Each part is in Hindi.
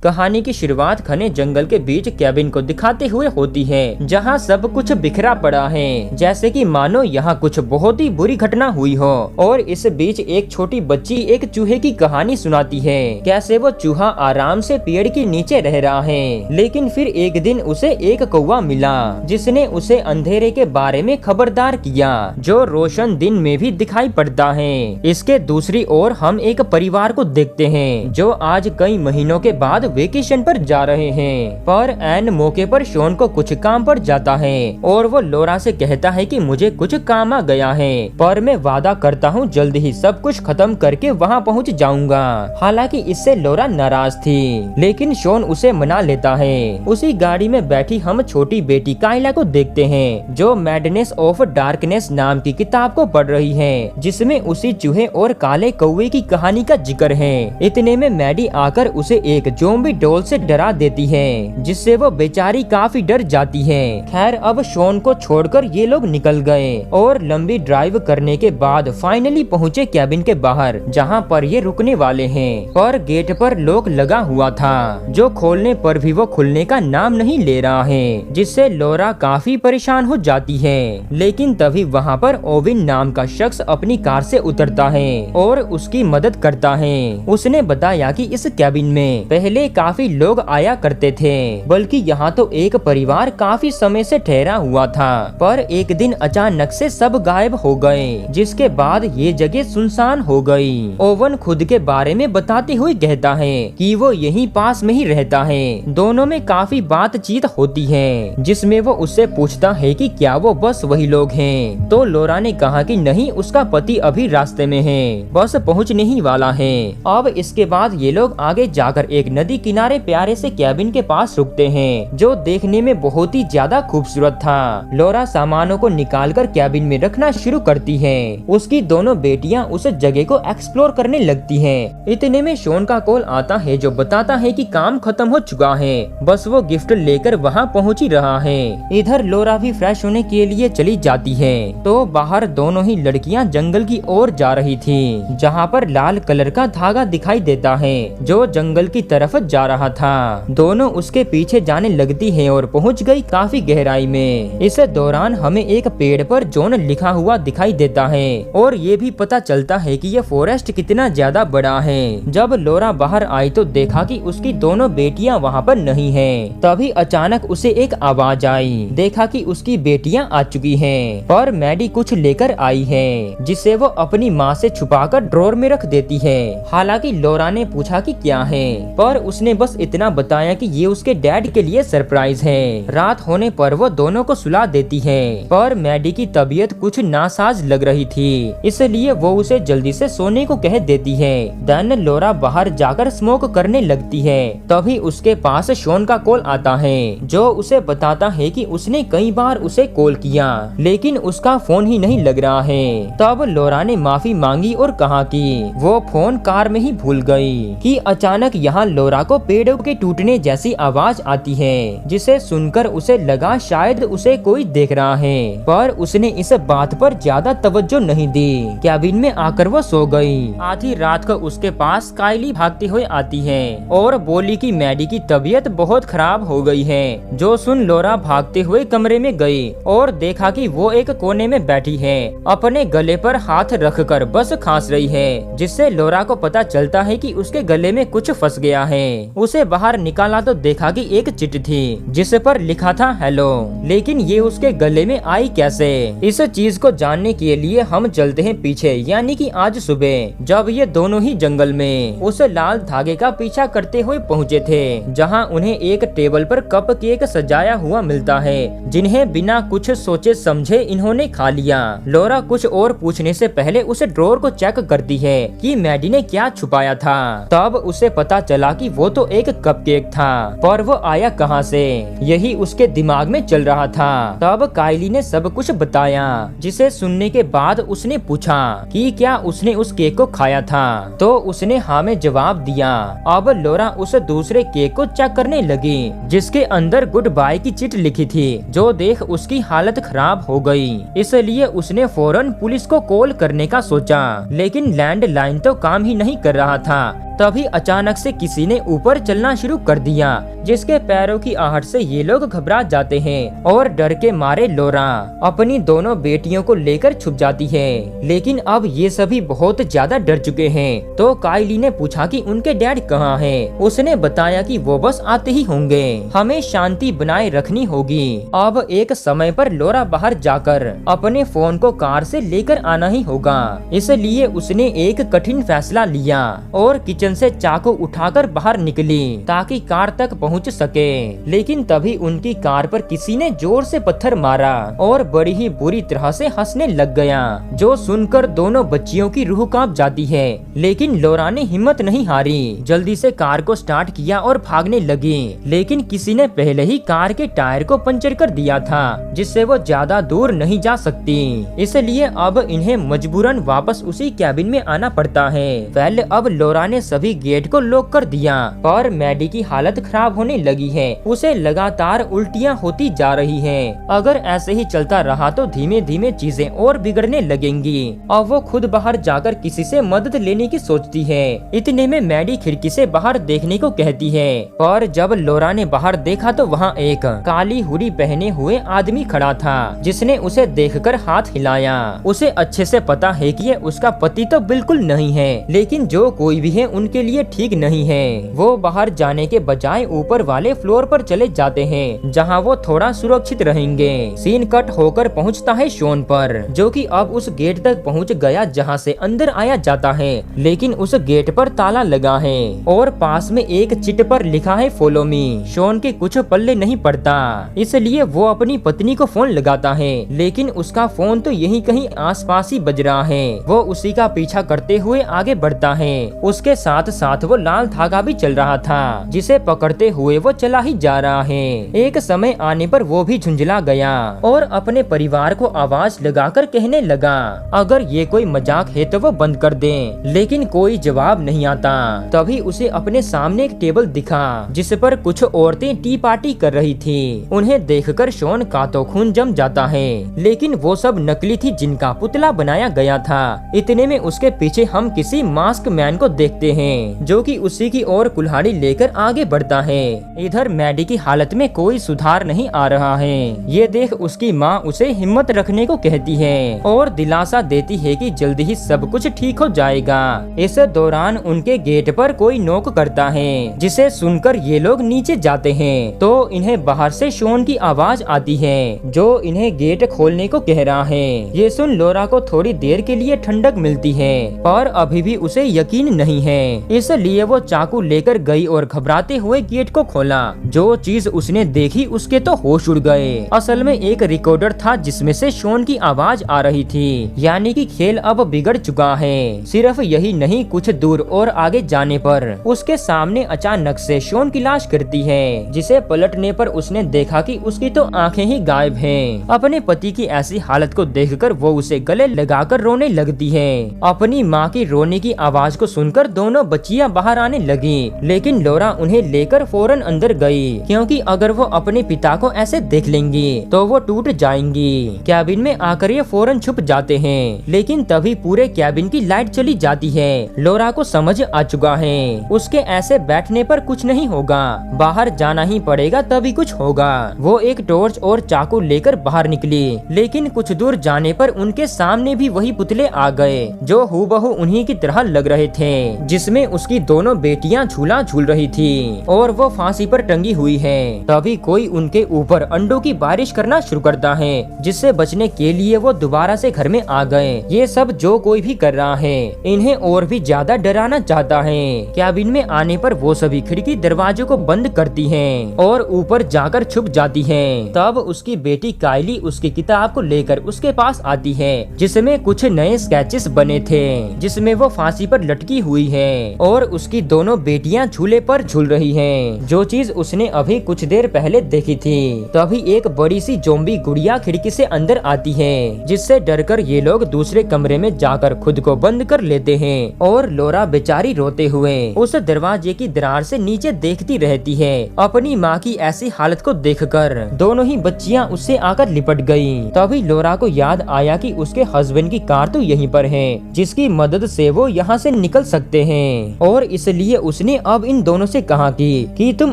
कहानी की शुरुआत घने जंगल के बीच कैबिन को दिखाते हुए होती है, जहां सब कुछ बिखरा पड़ा है, जैसे कि मानो यहाँ कुछ बहुत ही बुरी घटना हुई हो। और इस बीच एक छोटी बच्ची एक चूहे की कहानी सुनाती है, कैसे वो चूहा आराम से पेड़ के नीचे रह रहा है, लेकिन फिर एक दिन उसे एक कौवा मिला, जिसने उसे अंधेरे के बारे में खबरदार किया, जो रोशन दिन में भी दिखाई पड़ता है। इसके दूसरी ओर हम एक परिवार को देखते हैं, जो आज कई महीनों के बाद वेकेशन पर जा रहे हैं, पर एन मौके पर शॉन को कुछ काम पड़ जाता है और वो लोरा से कहता है कि मुझे कुछ काम आ गया है, पर मैं वादा करता हूँ जल्द ही सब कुछ खत्म करके वहाँ पहुँच जाऊंगा। हालांकि इससे लोरा नाराज थी, लेकिन शॉन उसे मना लेता है। उसी गाड़ी में बैठी हम छोटी बेटी काइला को देखते हैं, जो मैडनेस ऑफ डार्कनेस नाम की किताब को पढ़ रही है, जिसमें उसी चूहे और काले कौवे की कहानी का जिक्र है। इतने में मैडी आकर उसे एक ज़ॉम्बी डॉल से डरा देती है, जिससे वो बेचारी काफी डर जाती है। खैर अब शॉन को छोड़कर ये लोग निकल गए और लंबी ड्राइव करने के बाद फाइनली पहुँचे कैबिन के बाहर, जहाँ पर ये रुकने वाले हैं। पर गेट पर लॉक लगा हुआ था, जो खोलने पर भी वो खुलने का नाम नहीं ले रहा है, जिससे लोरा काफी परेशान हो जाती है। लेकिन तभी वहाँ पर ओविन नाम का शख्स अपनी कार से उतरता है और उसकी मदद करता है। उसने बताया कि इस कैबिन में पहले काफी लोग आया करते थे, बल्कि यहाँ तो एक परिवार काफी समय से ठहरा हुआ था, पर एक दिन अचानक से सब गायब हो गए, जिसके बाद ये जगह सुनसान हो गई। ओवन खुद के बारे में बताते हुए कहता है कि वो यहीं पास में ही रहता है। दोनों में काफी बातचीत होती है, जिसमें वो उससे पूछता है कि क्या वो बस वही लोग हैं। तो लोरा ने कहा कि नहीं, उसका पति अभी रास्ते में है, बस पहुँचने ही वाला है। अब इसके बाद ये लोग आगे जाकर एक नदी किनारे प्यारे से कैबिन के पास रुकते हैं, जो देखने में बहुत ही ज्यादा खूबसूरत था। लोरा सामानों को निकालकर कैबिन में रखना शुरू करती है। उसकी दोनों बेटियां उस जगह को एक्सप्लोर करने लगती हैं। इतने में शॉन का कॉल आता है, जो बताता है कि काम खत्म हो चुका है, बस वो गिफ्ट लेकर वहां पहुंच ही रहा है। इधर लोरा भी फ्रेश होने के लिए चली जाती है, तो बाहर दोनों ही लड़कियां जंगल की ओर जा रही थी, जहाँ पर लाल कलर का धागा दिखाई देता है, जो जंगल की तरफ जा रहा था। दोनों उसके पीछे जाने लगती हैं और पहुंच गई काफी गहराई में। इस दौरान हमें एक पेड़ पर जॉन लिखा हुआ दिखाई देता है और ये भी पता चलता है कि ये फॉरेस्ट कितना ज्यादा बड़ा है। जब लोरा बाहर आई तो देखा कि उसकी दोनों बेटियां वहाँ पर नहीं हैं। तभी अचानक उसे एक आवाज आई, देखा कि उसकी बेटियां आ चुकी हैं, पर मैडी कुछ लेकर आई है, जिसे वो अपनी माँ से छुपाकर ड्रॉर में रख देती है। हालांकि लोरा ने पूछा कि क्या है, पर उसने बस इतना बताया कि ये उसके डैड के लिए सरप्राइज है। रात होने पर वो दोनों को सुला देती है, पर मैडी की तबीयत कुछ नासाज लग रही थी, इसलिए वो उसे जल्दी से सोने को कह देती है। देन लोरा बाहर जाकर स्मोक करने लगती है। तभी उसके पास शॉन का कॉल आता है, जो उसे बताता है कि उसने कई बार उसे कॉल किया, लेकिन उसका फोन ही नहीं लग रहा है। तब लोरा ने माफी मांगी और कहा कि वो फोन कार में ही भूल गई कि अचानक यहाँ लोरा को पेड़ों के टूटने जैसी आवाज आती है, जिसे सुनकर उसे लगा शायद उसे कोई देख रहा है, पर उसने इस बात पर ज्यादा तवज्जो नहीं दी। कैबिन में आकर वो सो गई। आधी रात को उसके पास काइली भागती हुई आती है और बोली कि मैडी की तबीयत बहुत खराब हो गई है। जो सुन लोरा भागते हुए कमरे में गई और देखा कि वो एक कोने में बैठी है, अपने गले पर हाथ रखकर बस खांस रही है, जिससे लोरा को पता चलता है कि उसके गले में कुछ फंस गया है। उसे बाहर निकाला तो देखा कि एक चिट्ठी थी, जिस पर लिखा था हेलो, लेकिन ये उसके गले में आई कैसे? इस चीज को जानने के लिए हम चलते हैं पीछे, यानी कि आज सुबह, जब ये दोनों ही जंगल में उस लाल धागे का पीछा करते हुए पहुँचे थे, जहाँ उन्हें एक टेबल पर कप केक सजाया हुआ मिलता है, जिन्हें बिना कुछ सोचे समझे इन्होंने खा लिया। लोरा कुछ और पूछने से पहले उस ड्रॉर को चेक करती है कि मैडी ने क्या छुपाया था। तब उसे पता चला कि वो तो एक कपकेक था, पर वो आया कहाँ से, यही उसके दिमाग में चल रहा था। तब काइली ने सब कुछ बताया, जिसे सुनने के बाद उसने पूछा कि क्या उसने उस केक को खाया था, तो उसने हाँ में जवाब दिया। अब लोरा उस दूसरे केक को चेक करने लगी, जिसके अंदर गुड बाय की चिट लिखी थी, जो देख उसकी हालत खराब हो गई। इसलिए उसने फौरन पुलिस को कॉल करने का सोचा, लेकिन लैंडलाइन तो काम ही नहीं कर रहा था। तभी अचानक से किसी ने ऊपर चलना शुरू कर दिया, जिसके पैरों की आहट से ये लोग घबरा जाते हैं और डर के मारे लोरा अपनी दोनों बेटियों को लेकर छुप जाती है। लेकिन अब ये सभी बहुत ज्यादा डर चुके हैं। तो काइली ने पूछा कि उनके डैड कहाँ हैं। उसने बताया कि वो बस आते ही होंगे, हमें शांति बनाए रखनी होगी। अब एक समय पर लोरा बाहर जाकर अपने फोन को कार से लेकर आना ही होगा, इसलिए उसने एक कठिन फैसला लिया और किचन से चाकू उठाकर बाहर निकली ताकि कार तक पहुंच सके। लेकिन तभी उनकी कार पर किसी ने जोर से पत्थर मारा और बड़ी ही बुरी तरह से हंसने लग गया, जो सुनकर दोनों बच्चियों की रूह कांप जाती है। लेकिन लोरा ने हिम्मत नहीं हारी, जल्दी से कार को स्टार्ट किया और भागने लगी। लेकिन किसी ने पहले ही कार के टायर को पंचर कर दिया था, जिससे वो ज्यादा दूर नहीं जा सकती। इसलिए अब इन्हें मजबूरन वापस उसी कैबिन में आना पड़ता है। वेल, अब लोरा ने सभी गेट को लॉक कर दिया, पर मैडी की हालत खराब होने लगी है। उसे लगातार उल्टियाँ होती जा रही हैं। अगर ऐसे ही चलता रहा तो धीमे धीमे चीजें और बिगड़ने लगेंगी। अब वो खुद बाहर जाकर किसी से मदद लेने की सोचती है। इतने में मैडी खिड़की से बाहर देखने को कहती है, पर जब लोरा ने बाहर देखा तो वहाँ एक काली हुडी पहने हुए आदमी खड़ा था, जिसने उसे देखकर हाथ हिलाया। उसे अच्छे से पता है कि ये उसका पति तो बिल्कुल नहीं है, लेकिन जो कोई भी है उनके लिए ठीक नहीं है। वो बाहर जाने के बजाय ऊपर वाले फ्लोर पर चले जाते हैं, जहाँ वो थोड़ा सुरक्षित रहेंगे। सीन कट होकर पहुँचता है शॉन पर, जो कि अब उस गेट तक पहुँच गया जहाँ से अंदर आया जाता है। लेकिन उस गेट पर ताला लगा है और पास में एक चिट पर लिखा है फॉलो मी। शॉन के कुछ पल्ले नहीं पड़ता, इसलिए वो अपनी पत्नी को फोन लगाता है, लेकिन उसका फोन तो यहीं कहीं आसपास ही बज रहा है। वो उसी का पीछा करते हुए आगे बढ़ता है। उसके साथ साथ वो लाल धागा भी चल रहा था, जिसे पकड़ते हुए वो चला ही जा रहा है। एक समय आने पर वो भी झुंझला गया और अपने परिवार को आवाज लगाकर कहने लगा, अगर ये कोई मजाक है तो वो बंद कर दें। लेकिन कोई जवाब नहीं आता। तभी उसे अपने सामने एक टेबल दिखा, जिस पर कुछ औरतें टी पार्टी कर रही थी। उन्हें देखकर शॉन का तो खून जम जाता है, लेकिन वो सब नकली थी जिनका पुतला बनाया गया था। इतने में उसके पीछे हम किसी मास्क मैन को देखते हैं, जो कि उसी की ओर कुल्हाड़ी लेकर आगे बढ़ता है। इधर मैडी की हालत में कोई सुधार नहीं आ रहा है। ये देख उसकी माँ उसे हिम्मत रखने को कहती है और दिलासा देती है कि जल्दी ही सब कुछ ठीक हो जाएगा। इस दौरान उनके गेट पर कोई नॉक करता है, जिसे सुनकर ये लोग नीचे जाते हैं तो इन्हें बाहर से शॉन की आवाज आती है, जो इन्हें गेट खोलने को कह रहा है। ये सुन लोरा को थोड़ी देर के लिए ठंडक मिलती है, पर अभी भी उसे यकीन नहीं है। इसलिए वो चाकू लेकर गई और घबराते हुए गेट को खोला। जो चीज उसने देखी उसके तो होश उड़ गए। असल में एक रिकॉर्डर था, जिसमें से शॉन की आवाज आ रही थी। यानी कि खेल अब बिगड़ चुका है। सिर्फ यही नहीं, कुछ दूर और आगे जाने पर उसके सामने अचानक से शॉन की लाश गिरती है, जिसे पलटने पर उसने देखा कि उसकी तो आंखें ही गायब हैं। अपने पति की ऐसी हालत को देखकर वो उसे गले लगाकर रोने लगती है। अपनी माँ की रोने की आवाज को सुनकर दोनों बच्चियां बाहर आने लगी, लेकिन लोरा उन्हें लेकर फौरन अंदर गई, क्योंकि अगर वो अपने पिता को ऐसे देख लेंगी तो वो टूट जाएंगी। कैबिन में आकर ये फौरन छुप जाते हैं, लेकिन तभी पूरे कैबिन की लाइट चली जाती है। लोरा को समझ आ चुका है उसके ऐसे बैठने पर कुछ नहीं होगा, बाहर जाना ही पड़ेगा तभी कुछ होगा। वो एक टॉर्च और चाकू लेकर बाहर निकली, लेकिन कुछ दूर जाने पर उनके सामने भी वही पुतले आ गए, जो हूबहू उन्हीं की तरह लग रहे थे, जिसमें उसकी दोनों बेटियां झूला झूल रही थी और वो फांसी पर टंगी हुई है। तभी कोई उनके ऊपर अंडों की बारिश करना शुरू करता है, जिससे बचने के लिए वो दोबारा से घर में आ गए। ये सब जो कोई भी कर रहा है इन्हें और भी ज्यादा डराना चाहता है। कैबिन में आने पर वो सभी खिड़की दरवाजों को बंद करती हैं और ऊपर जाकर छुप जाती हैं। तब उसकी बेटी काइली उसकी किताब को लेकर उसके पास आती है, जिसमें कुछ नए स्केचेस बने थे, जिसमें वो फांसी पर लटकी हुई है और उसकी दोनों बेटियां झूले पर झूल रही हैं, जो चीज उसने अभी कुछ देर पहले देखी थी। तभी एक बड़ी सी जोम्बी गुड़िया खिड़की से अंदर आती है, जिससे डरकर ये लोग दूसरे कमरे में जाकर खुद को बंद कर लेते हैं और लोरा बेचारी रोते हुए उस दरवाजे की दरार से नीचे देखती रहती है। अपनी माँ की ऐसी हालत को देखकर दोनों ही बच्चियां उससे आकर लिपट गईं। तभी लोरा को याद आया कि उसके हस्बैंड की कार तो यहीं पर है, जिसकी मदद से वो यहाँ से निकल सकते हैं। हैं और इसलिए उसने अब इन दोनों से कहा कि तुम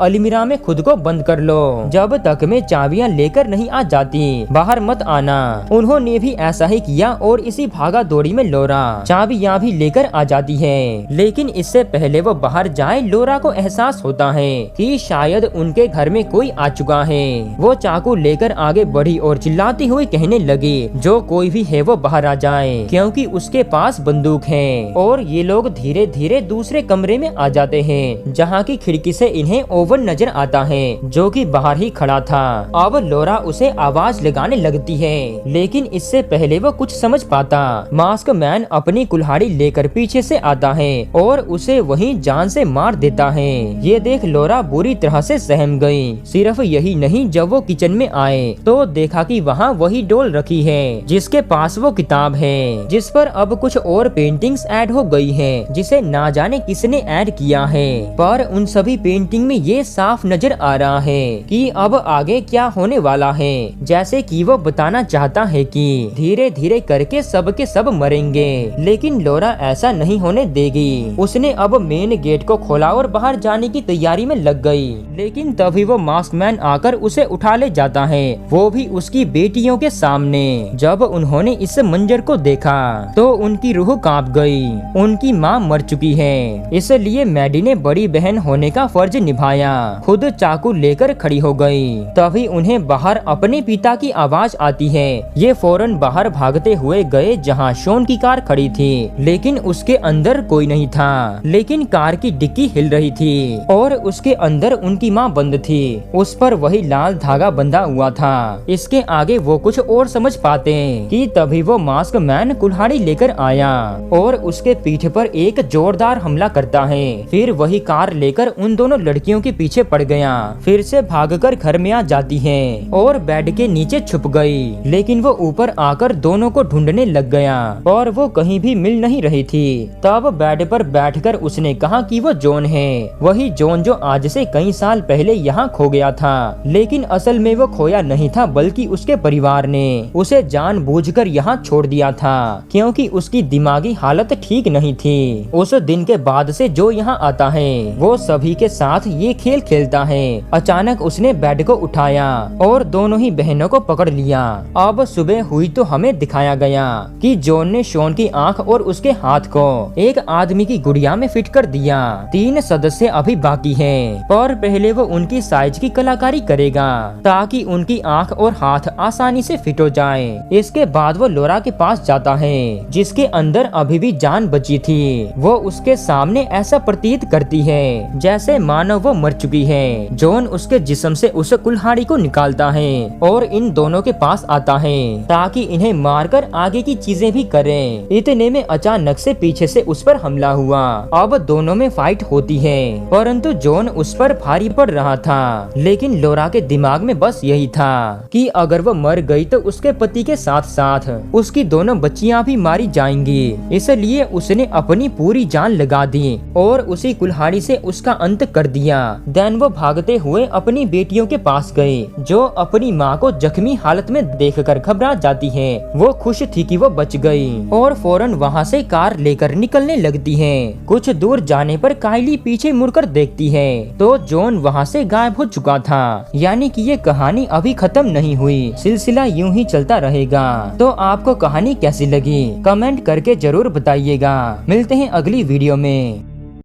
अलमीरा में खुद को बंद कर लो, जब तक मैं चाबियां लेकर नहीं आ जाती बाहर मत आना। उन्होंने भी ऐसा ही किया और इसी भागा दौड़ी में लोरा चाबियां भी लेकर आ जाती है। लेकिन इससे पहले वो बाहर जाए लोरा को एहसास होता है कि शायद उनके घर में कोई आ चुका है। वो चाकू लेकर आगे बढ़ी और चिल्लाती हुई कहने लगी जो कोई भी है वो बाहर आ जाए, क्योंकि उसके पास बंदूक है। और ये लोग धीरे धीरे दूसरे कमरे में आ जाते हैं जहाँ की खिड़की से इन्हें ओवन नजर आता है जो कि बाहर ही खड़ा था। अब लोरा उसे आवाज लगाने लगती है, लेकिन इससे पहले वो कुछ समझ पाता मास्क मैन अपनी कुल्हाड़ी लेकर पीछे से आता है और उसे वहीं जान से मार देता है। ये देख लोरा बुरी तरह से सहम गई। सिर्फ यही नहीं, जब वो किचन में आए तो देखा कि वहाँ वही डॉल रखी है जिसके पास वो किताब है, जिस पर अब कुछ और पेंटिंग्स ऐड हो गई है जिसे ना जाने किसने ऐड किया है। पर उन सभी पेंटिंग में ये साफ नजर आ रहा है कि अब आगे क्या होने वाला है, जैसे कि वो बताना चाहता है कि धीरे धीरे करके सब के सब मरेंगे। लेकिन लोरा ऐसा नहीं होने देगी। उसने अब मेन गेट को खोला और बाहर जाने की तैयारी में लग गई। लेकिन तभी वो मास्क मैन आकर उसे उठा ले जाता है, वो भी उसकी बेटियों के सामने। जब उन्होंने इस मंजर को देखा तो उनकी रूह कांप गई। उनकी माँ मर चुकी है, इसलिए मैडी ने बड़ी बहन होने का फर्ज निभाया। खुद चाकू लेकर खड़ी हो गई। तभी उन्हें बाहर अपने पिता की आवाज आती है। ये फौरन बाहर भागते हुए गए जहाँ शॉन की कार खड़ी थी, लेकिन उसके अंदर कोई नहीं था। लेकिन कार की डिक्की हिल रही थी और उसके अंदर उनकी माँ बंद थी। उस पर वही लाल धागा बंधा हुआ था। इसके आगे वो कुछ और समझ पाते कि तभी वो मास्क मैन कुल्हाड़ी लेकर आया और उसके पीठ पर एक जोरदार हमला करता है। फिर वही कार लेकर उन दोनों लड़कियों के पीछे पड़ गया। फिर से भागकर घर में आ जाती है और बेड के नीचे छुप गई। लेकिन वो ऊपर आकर दोनों को ढूंढने लग गया और वो कहीं भी मिल नहीं रही थी। तब बेड पर बैठकर उसने कहा कि वो जॉन है, वही जॉन जो आज से कई साल पहले यहाँ खो गया था। लेकिन असल में वो खोया नहीं था, बल्कि उसके परिवार ने उसे जानबूझकर यहाँ छोड़ दिया था, क्योंकि उसकी दिमागी हालत ठीक नहीं थी। उस दिन के बाद से जो यहाँ आता है वो सभी के साथ ये खेल खेलता है। अचानक उसने बेड को उठाया और दोनों ही बहनों को पकड़ लिया। अब सुबह हुई तो हमें दिखाया गया कि जॉन ने शॉन की आंख और उसके हाथ को एक आदमी की गुड़िया में फिट कर दिया। 3 सदस्य अभी बाकी हैं, पर पहले वो उनकी साइज की कलाकारी करेगा ताकि उनकी आंख और हाथ आसानी से फिट हो जाएं। इसके बाद वो लोरा के पास जाता है जिसके अंदर अभी भी जान बची थी। वो उसके सामने ऐसा प्रतीत करती है जैसे मानो वो मर चुकी है। जॉन उसके जिस्म से उस कुल्हाड़ी को निकालता है और इन दोनों के पास आता है ताकि इन्हें मारकर आगे की चीजें भी करें। इतने में अचानक से पीछे से उस पर हमला हुआ। अब दोनों में फाइट होती है, परंतु जॉन उस पर भारी पड़ रहा था। लेकिन लोरा के दिमाग में बस यही था कि अगर वो मर गई तो उसके पति के साथ साथ उसकी दोनों बच्चियां भी मारी जाएंगी। इसलिए उसने अपनी पूरी जान लगा दी और उसी कुल्हाड़ी से उसका अंत कर दिया। देन वो भागते हुए अपनी बेटियों के पास गए जो अपनी माँ को जख्मी हालत में देखकर घबरा जाती है। वो खुश थी कि वो बच गई और फौरन वहाँ से कार लेकर निकलने लगती है। कुछ दूर जाने पर काइली पीछे मुड़कर देखती है तो जॉन वहाँ से गायब हो चुका था। यानी कि ये कहानी अभी खत्म नहीं हुई, सिलसिला यूं ही चलता रहेगा। तो आपको कहानी कैसी लगी कमेंट करके जरूर बताइएगा। मिलते हैं अगली वीडियो में।